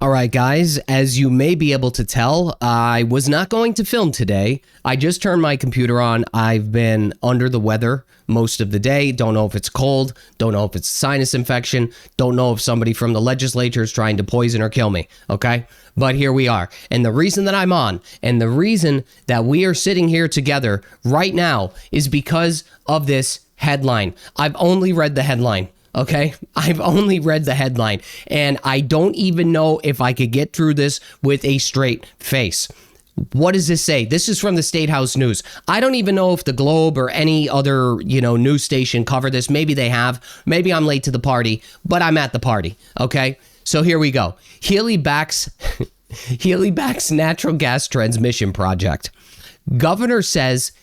All right, guys, as you may be able to tell, I was not going to film today. I just turned my computer on. I've been under the weather most of the day. Don't know if it's cold. Don't know if it's sinus infection. Don't know if somebody from the legislature is trying to poison or kill me, okay? But here we are. And the reason that I'm on and the reason that we are sitting here together right now is because of this headline. I've only read the headline. Okay, I've only read the headline, and I don't even know if I could get through this with a straight face. What does this say? This is from the State House News. I don't even know if the Globe or any other, news station covered this. Maybe they have. Maybe I'm late to the party, but I'm at the party. Okay, so here we go. Healey backs natural gas transmission project. Governor says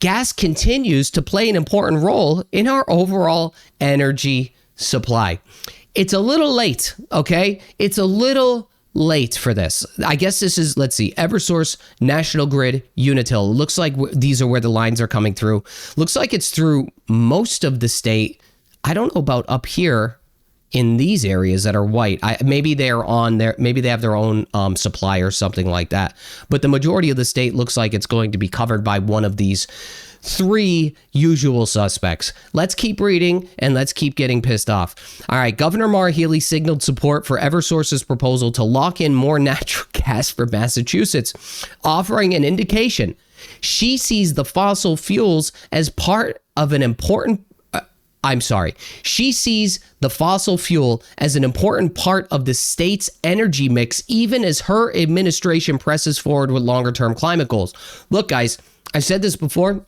gas continues to play an important role in our overall energy supply. It's a little late, okay? It's a little late for this. I guess this is, let's see, Eversource, National Grid, Unitil. Looks like these are where the lines are coming through. Looks like it's through most of the state. I don't know about up here in these areas that are white. Maybe they're on there. Maybe they have their own supply or something like that. But the majority of the state looks like it's going to be covered by one of these three usual suspects. Let's keep reading and let's keep getting pissed off. All right. Governor Maura Healey signaled support for Eversource's proposal to lock in more natural gas for Massachusetts, offering an indication she sees the fossil fuels as part of an important She sees the fossil fuel as an important part of the state's energy mix, even as her administration presses forward with longer-term climate goals. Look, guys, I said this before.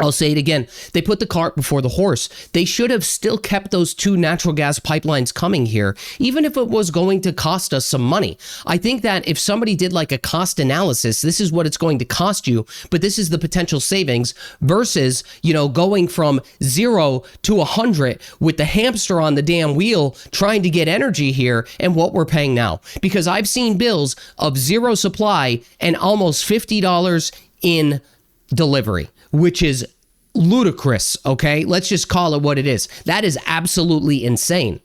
I'll say it again. They put the cart before the horse. They should have still kept those two natural gas pipelines coming here, even if it was going to cost us some money. I think that if somebody did like a cost analysis, this is what it's going to cost you, but this is the potential savings versus, going from 0 to 100 with the hamster on the damn wheel trying to get energy here and what we're paying now. Because I've seen bills of zero supply and almost $50 in delivery, which is ludicrous, okay? Let's just call it what it is. That is absolutely insane.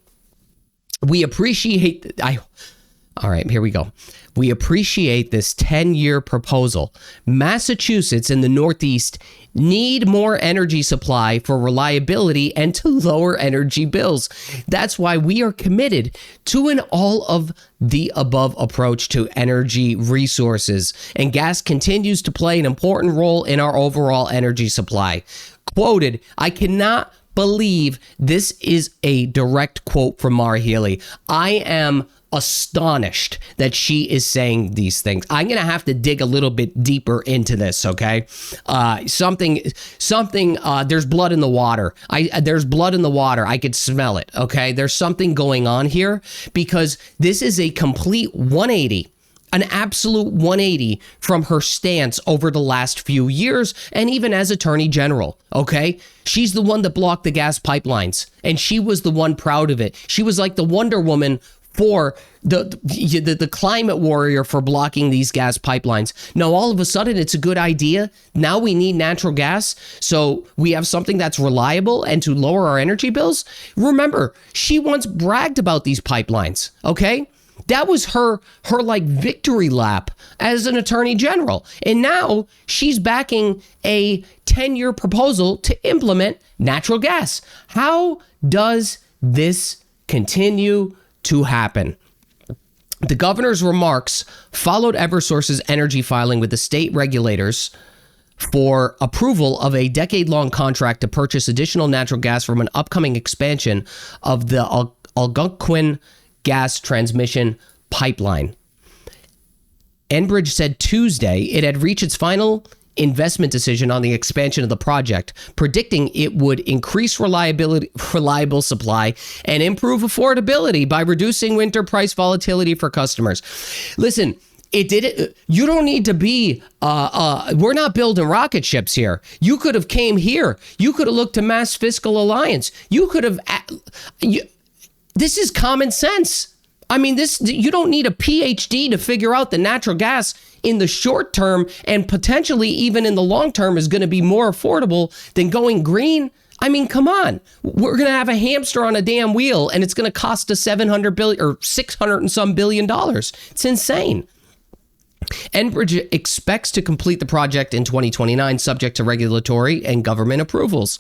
We appreciate... All right, here we go. We appreciate this 10-year proposal. Massachusetts and the Northeast need more energy supply for reliability and to lower energy bills. That's why we are committed to an all-of-the-above approach to energy resources, and gas continues to play an important role in our overall energy supply. Quoted, I cannot believe this is a direct quote from Maura Healey. I am astonished that she is saying these things. I'm going to have to dig a little bit deeper into this, okay? There's blood in the water. There's blood in the water. I could smell it, okay? There's something going on here because this is a complete 180. An absolute 180 from her stance over the last few years and even as Attorney General, okay? She's the one that blocked the gas pipelines, and she was the one proud of it. She was like the Wonder Woman for the climate warrior for blocking these gas pipelines. Now, all of a sudden, it's a good idea. Now we need natural gas, so we have something that's reliable and to lower our energy bills. Remember, she once bragged about these pipelines, okay? That was her like victory lap as an attorney general. And now she's backing a 10-year proposal to implement natural gas. How does this continue to happen? The governor's remarks followed Eversource's energy filing with the state regulators for approval of a decade-long contract to purchase additional natural gas from an upcoming expansion of the Algonquin gas transmission pipeline. Enbridge said Tuesday it had reached its final investment decision on the expansion of the project, predicting it would increase reliable supply and improve affordability by reducing winter price volatility for customers. Listen, it did it. You don't need to be, we're not building rocket ships here. You could have came here. You could have looked to Mass Fiscal Alliance. You could have, this is common sense. I mean, you don't need a PhD to figure out that natural gas in the short term and potentially even in the long term is going to be more affordable than going green. I mean, come on. We're going to have a hamster on a damn wheel, and it's going to cost us $700 billion or $600 and some billion dollars. It's insane. Enbridge expects to complete the project in 2029, subject to regulatory and government approvals.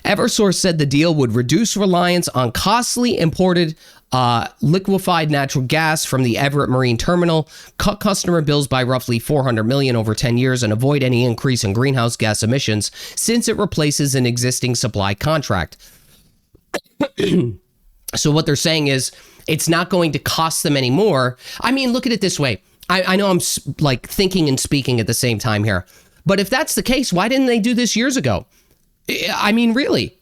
Eversource said the deal would reduce reliance on costly imported liquefied natural gas from the Everett Marine Terminal, cut customer bills by roughly $400 million over 10 years, and avoid any increase in greenhouse gas emissions since it replaces an existing supply contract. So what they're saying is it's not going to cost them any more. I mean, look at it this way. I know I'm like thinking and speaking at the same time here, but if that's the case, why didn't they do this years ago? I mean, really.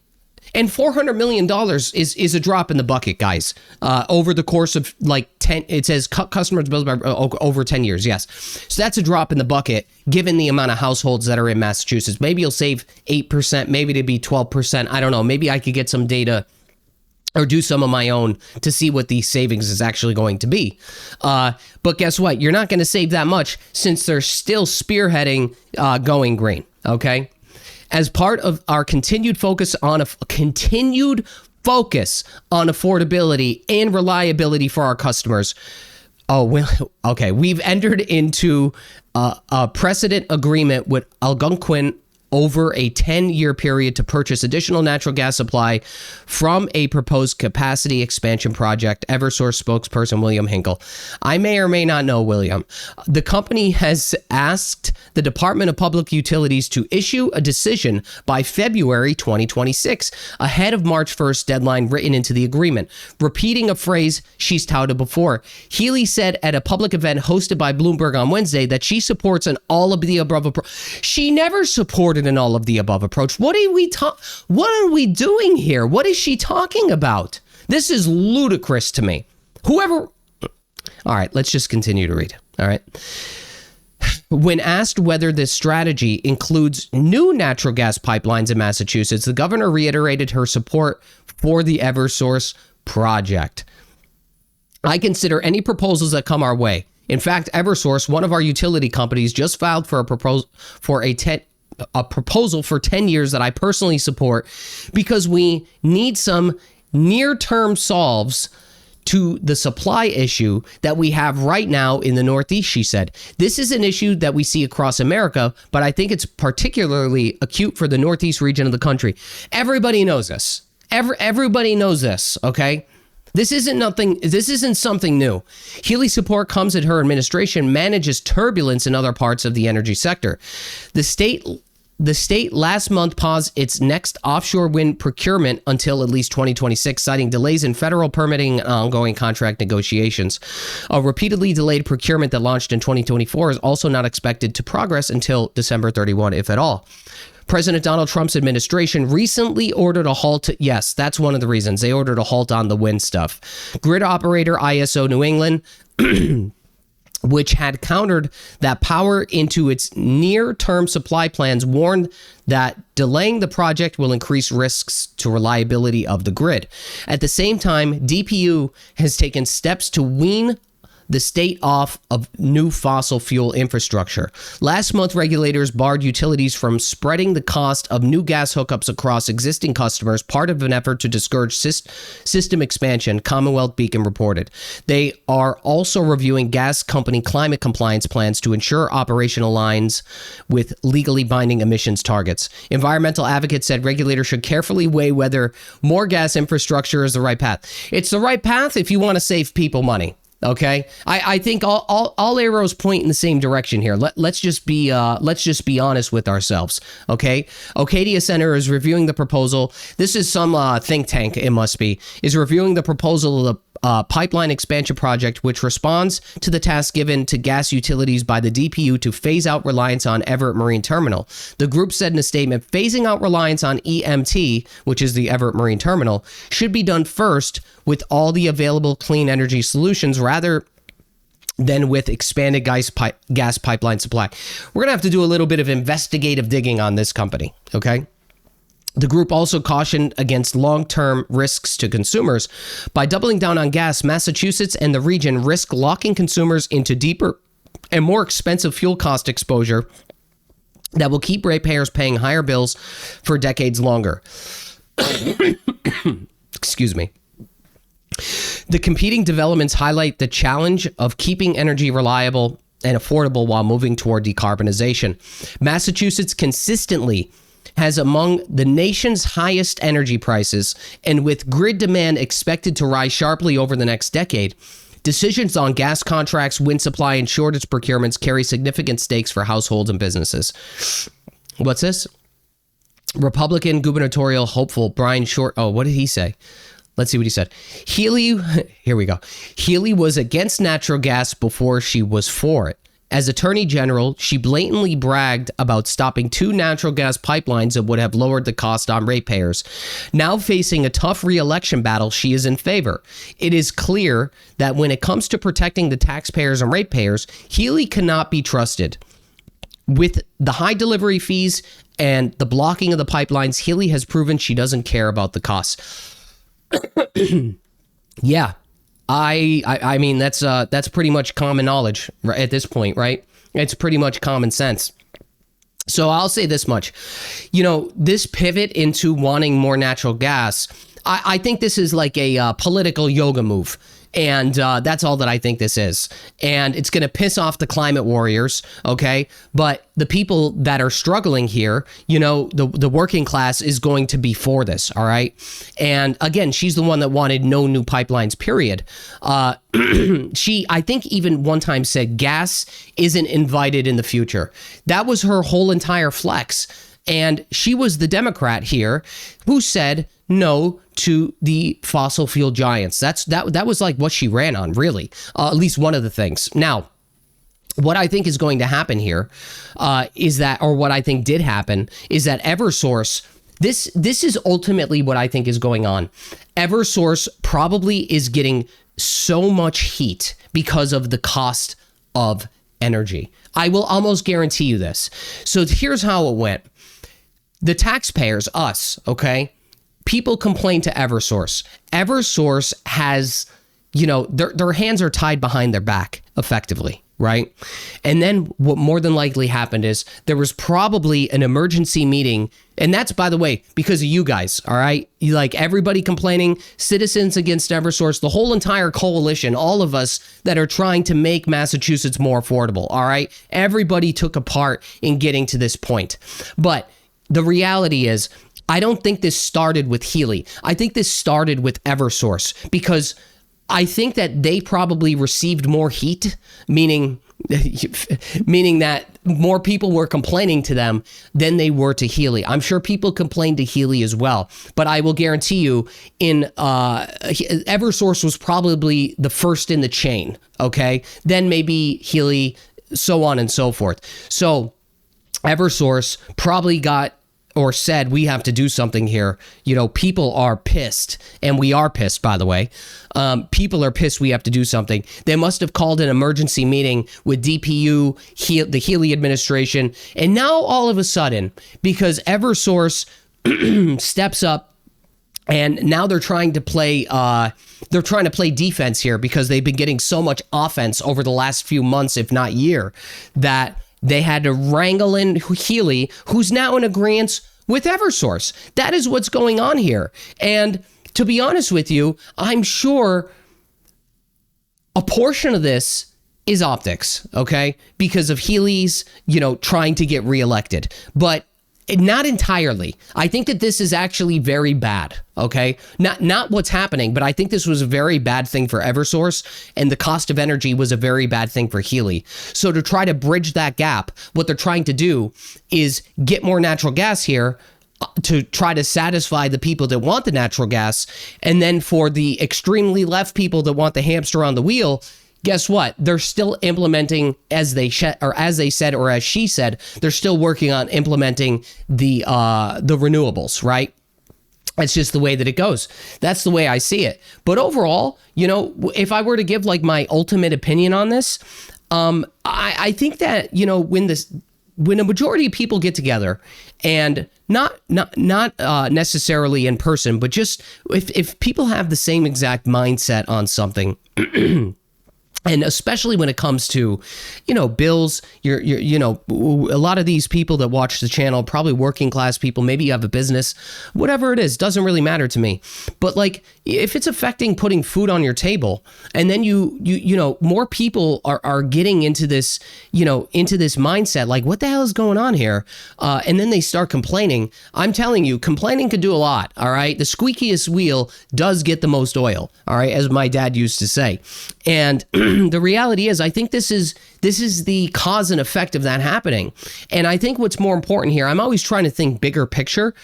And $400 million is a drop in the bucket, guys. Over the course of like 10, it says cut customers' bills by over 10 years. Yes. So that's a drop in the bucket, given the amount of households that are in Massachusetts. Maybe you'll save 8%, maybe it'd be 12%. I don't know. Maybe I could get some data or do some of my own to see what the savings is actually going to be. But guess what? You're not going to save that much since they're still spearheading going green. Okay. As part of our continued focus on affordability and reliability for our customers. Oh, well, okay. We've entered into a precedent agreement with Algonquin over a 10-year period to purchase additional natural gas supply from a proposed capacity expansion project, Eversource spokesperson William Hinkle. I may or may not know William. The company has asked the Department of Public Utilities to issue a decision by February 2026, ahead of March 1st deadline written into the agreement, repeating a phrase she's touted before. Healey said at a public event hosted by Bloomberg on Wednesday that she supports an all of the above approach. She never supported an all of the above approach. What are we doing here? What is she talking about? This is ludicrous to me. All right, let's just continue to read. All right. When asked whether this strategy includes new natural gas pipelines in Massachusetts, the governor reiterated her support for the Eversource project. I consider any proposals that come our way. In fact, Eversource, one of our utility companies, just filed for a proposal for 10 years that I personally support because we need some near-term solves to the supply issue that we have right now in the Northeast, she said. This is an issue that we see across America, but I think it's particularly acute for the Northeast region of the country. Everybody knows this. Everybody knows this, okay? This isn't something new. Healey's support comes as her administration manages turbulence in other parts of the energy sector. The state last month paused its next offshore wind procurement until at least 2026, citing delays in federal permitting and ongoing contract negotiations. A repeatedly delayed procurement that launched in 2024 is also not expected to progress until December 31, if at all. President Donald Trump's administration recently ordered a halt. Yes, that's one of the reasons. They ordered a halt on the wind stuff. Grid operator ISO New England, which had countered that power into its near-term supply plans, warned that delaying the project will increase risks to reliability of the grid. At the same time, DPU has taken steps to wean the state off of new fossil fuel infrastructure. Last month, regulators barred utilities from spreading the cost of new gas hookups across existing customers, part of an effort to discourage system expansion, Commonwealth Beacon reported. They are also reviewing gas company climate compliance plans to ensure operation aligns with legally binding emissions targets. Environmental advocates said regulators should carefully weigh whether more gas infrastructure is the right path. It's the right path if you want to save people money. Okay, I think all arrows point in the same direction here. Let's just be honest with ourselves. Okay, Ocadia Center is reviewing the proposal. This is some think tank. It must be is reviewing the proposal of the pipeline expansion project, which responds to the task given to gas utilities by the DPU to phase out reliance on Everett Marine Terminal. The group said in a statement, phasing out reliance on EMT, which is the Everett Marine Terminal, should be done first with all the available clean energy solutions rather than with expanded gas pipeline supply. We're going to have to do a little bit of investigative digging on this company, okay? The group also cautioned against long-term risks to consumers. By doubling down on gas, Massachusetts and the region risk locking consumers into deeper and more expensive fuel cost exposure that will keep ratepayers paying higher bills for decades longer. Excuse me. The competing developments highlight the challenge of keeping energy reliable and affordable while moving toward decarbonization. Massachusetts consistently has among the nation's highest energy prices, and with grid demand expected to rise sharply over the next decade, decisions on gas contracts, wind supply, and shortage procurements carry significant stakes for households and businesses. What's this? Republican gubernatorial hopeful Brian Short. Oh, what did he say? Let's see what he said. Healey, here we go. Healey was against natural gas before she was for it. As Attorney General, she blatantly bragged about stopping 2 natural gas pipelines that would have lowered the cost on ratepayers. Now facing a tough re-election battle, she is in favor. It is clear that when it comes to protecting the taxpayers and ratepayers, Healey cannot be trusted. With the high delivery fees and the blocking of the pipelines, Healey has proven she doesn't care about the costs. Yeah, I mean, that's pretty much common knowledge at this point, right? It's pretty much common sense. So I'll say this much, this pivot into wanting more natural gas, I think this is like a political yoga move. And that's all that I think this is. And it's going to piss off the climate warriors, okay? But the people that are struggling here, the working class is going to be for this, all right? And again, she's the one that wanted no new pipelines, period. She, I think, even one time said gas isn't invited in the future. That was her whole entire flex. And she was the Democrat here who said no to the fossil fuel giants. That was like what she ran on, really, at least one of the things. Now, what I think is going to happen here is that, or what I think did happen, is that Eversource, this is ultimately what I think is going on. Eversource probably is getting so much heat because of the cost of energy. I will almost guarantee you this. So here's how it went. The taxpayers, us, okay? People complain to Eversource. Eversource has, their hands are tied behind their back, effectively, right? And then what more than likely happened is there was probably an emergency meeting. And that's, by the way, because of you guys, all right? Like everybody complaining, Citizens Against Eversource, the whole entire coalition, all of us that are trying to make Massachusetts more affordable, all right? Everybody took a part in getting to this point. But the reality is, I don't think this started with Healey. I think this started with Eversource because I think that they probably received more heat, meaning that more people were complaining to them than they were to Healey. I'm sure people complained to Healey as well, but I will guarantee you Eversource was probably the first in the chain, okay? Then maybe Healey, so on and so forth. So Eversource probably got or said, we have to do something here. People are pissed, and we are pissed, by the way. People are pissed we have to do something. They must have called an emergency meeting with DPU, the Healey administration, and now all of a sudden, because Eversource steps up, and now they're trying to play defense here because they've been getting so much offense over the last few months, if not year, that they had to wrangle in Healey, who's now in agreement with Eversource. That is what's going on here. And to be honest with you, I'm sure a portion of this is optics, okay? Because of Healey's, trying to get reelected. But not entirely. I think that this is actually very bad, okay? Not what's happening, but I think this was a very bad thing for Eversource, and the cost of energy was a very bad thing for Healey. So to try to bridge that gap, what they're trying to do is get more natural gas here to try to satisfy the people that want the natural gas, and then for the extremely left people that want the hamster on the wheel, guess what? They're still implementing, as she said, they're still working on implementing the renewables, right? That's just the way that it goes. That's the way I see it. But overall, if I were to give like my ultimate opinion on this, I think that, when a majority of people get together and not necessarily in person, but just if people have the same exact mindset on something, And especially when it comes to, bills, a lot of these people that watch the channel, probably working class people, maybe you have a business, whatever it is, doesn't really matter to me. But like, if it's affecting putting food on your table, and then more people are getting into this, into this mindset, like, what the hell is going on here? And then they start complaining. I'm telling you, complaining could do a lot. All right. The squeakiest wheel does get the most oil. All right. As my dad used to say. And the reality is, I think this is the cause and effect of that happening. And I think what's more important here, I'm always trying to think bigger picture.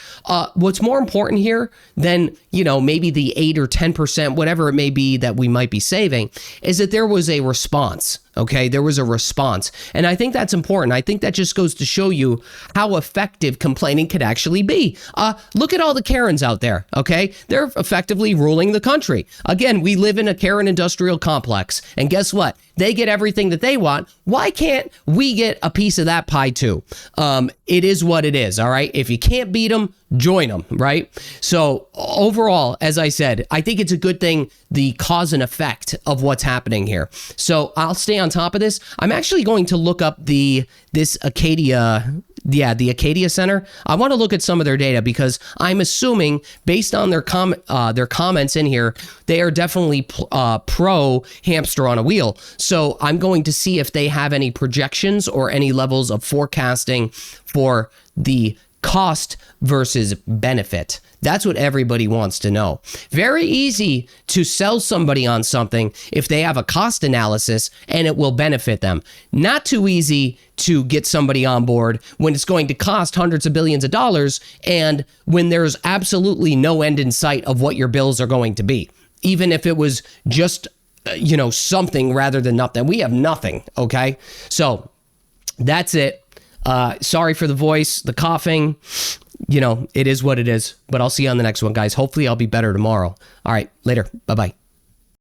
What's more important here than, maybe the 8 or 10%, whatever it may be that we might be saving, is that there was a response. Okay, there was a response. And I think that's important. I think that just goes to show you how effective complaining could actually be. Look at all the Karens out there. Okay, they're effectively ruling the country. Again, we live in a Karen industrial complex. And guess what? They get everything that they want. Why can't we get a piece of that pie too? It is what it is. All right. If you can't beat them, join them. Right. So overall, as I said, I think it's a good thing, the cause and effect of what's happening here. So I'll stay on top of this. I'm actually going to look up this Acadia. Yeah, the Acadia Center. I want to look at some of their data because I'm assuming, based on their comments in here, they are definitely pro hamster on a wheel. So I'm going to see if they have any projections or any levels of forecasting for the cost versus benefit. That's what everybody wants to know. Very easy to sell somebody on something if they have a cost analysis and it will benefit them. Not too easy to get somebody on board when it's going to cost hundreds of billions of dollars and when there's absolutely no end in sight of what your bills are going to be. Even if it was just, something rather than nothing. We have nothing, okay? So that's it. Sorry for the voice, the coughing. It is what it is. But I'll see you on the next one, guys. Hopefully I'll be better tomorrow. All right, later. Bye-bye.